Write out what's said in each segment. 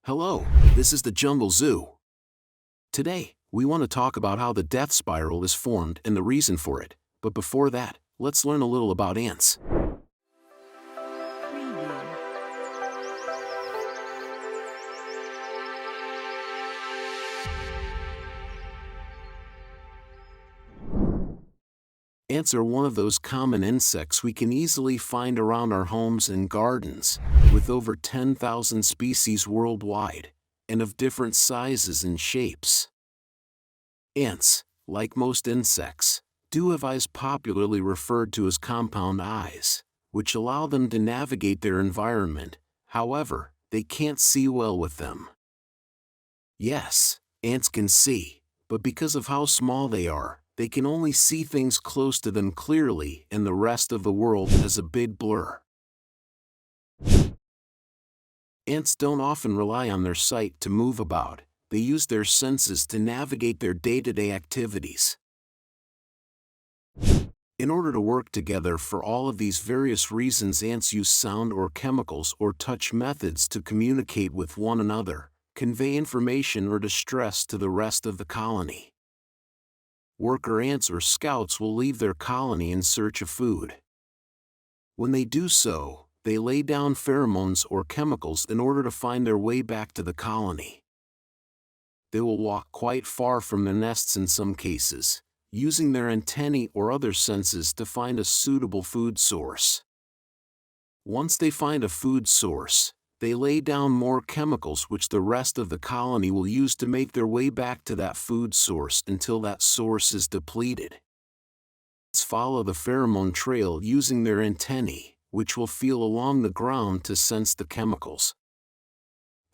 Hello, this is the Jungle Zoo. Today, we want to talk about how the death spiral is formed and the reason for it, but before that, let's learn a little about ants. Ants are one of those common insects we can easily find around our homes and gardens, with over 10,000 species worldwide, and of different sizes and shapes. Ants, like most insects, do have eyes, popularly referred to as compound eyes, which allow them to navigate their environment. However, they can't see well with them. Yes, ants can see, but because of how small they are, they can only see things close to them clearly, and the rest of the world is a big blur. Ants don't often rely on their sight to move about. They use their senses to navigate their day-to-day activities. In order to work together for all of these various reasons, ants use sound or chemicals or touch methods to communicate with one another, convey information or distress to the rest of the colony. Worker ants or scouts will leave their colony in search of food. When they do so, they lay down pheromones or chemicals in order to find their way back to the colony. They will walk quite far from their nests in some cases, using their antennae or other senses to find a suitable food source. Once they find a food source, they lay down more chemicals which the rest of the colony will use to make their way back to that food source until that source is depleted. Ants follow the pheromone trail using their antennae, which will feel along the ground to sense the chemicals.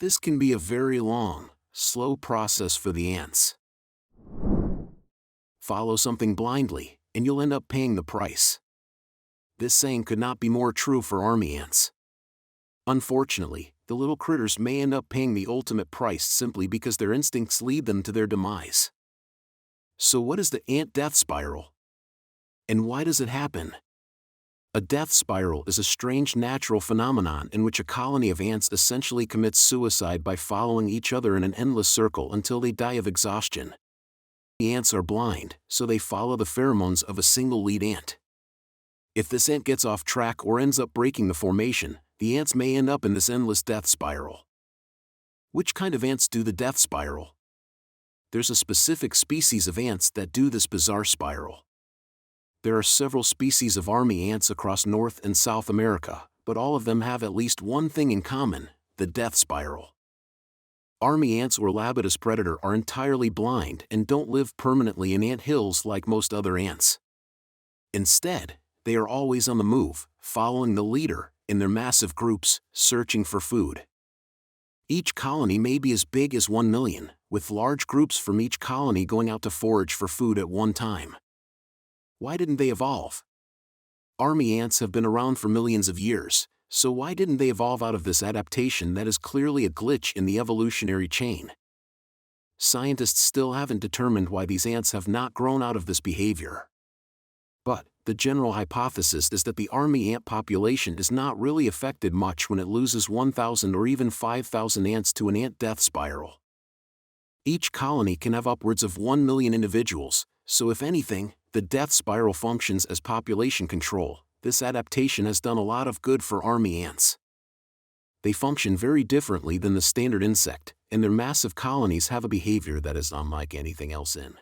This can be a very long, slow process for the ants. Follow something blindly, and you'll end up paying the price. This saying could not be more true for army ants. Unfortunately, the little critters may end up paying the ultimate price simply because their instincts lead them to their demise. So what is the ant death spiral? And why does it happen? A death spiral is a strange natural phenomenon in which a colony of ants essentially commits suicide by following each other in an endless circle until they die of exhaustion. The ants are blind, so they follow the pheromones of a single lead ant. If this ant gets off track or ends up breaking the formation, the ants may end up in this endless death spiral. Which kind of ants do the death spiral? There's a specific species of ants that do this bizarre spiral. There are several species of army ants across North and South America, but all of them have at least one thing in common: the death spiral. Army ants or Labatus predator are entirely blind and don't live permanently in ant hills like most other ants. Instead, they are always on the move, following the leader, in their massive groups, searching for food. Each colony may be as big as 1 million, with large groups from each colony going out to forage for food at one time. Why didn't they evolve? Army ants have been around for millions of years, so why didn't they evolve out of this adaptation that is clearly a glitch in the evolutionary chain? Scientists still haven't determined why these ants have not grown out of this behavior. But the general hypothesis is that the army ant population is not really affected much when it loses 1,000 or even 5,000 ants to an ant death spiral. Each colony can have upwards of 1 million individuals, so if anything, the death spiral functions as population control. This adaptation has done a lot of good for army ants. They function very differently than the standard insect, and their massive colonies have a behavior that is unlike anything else in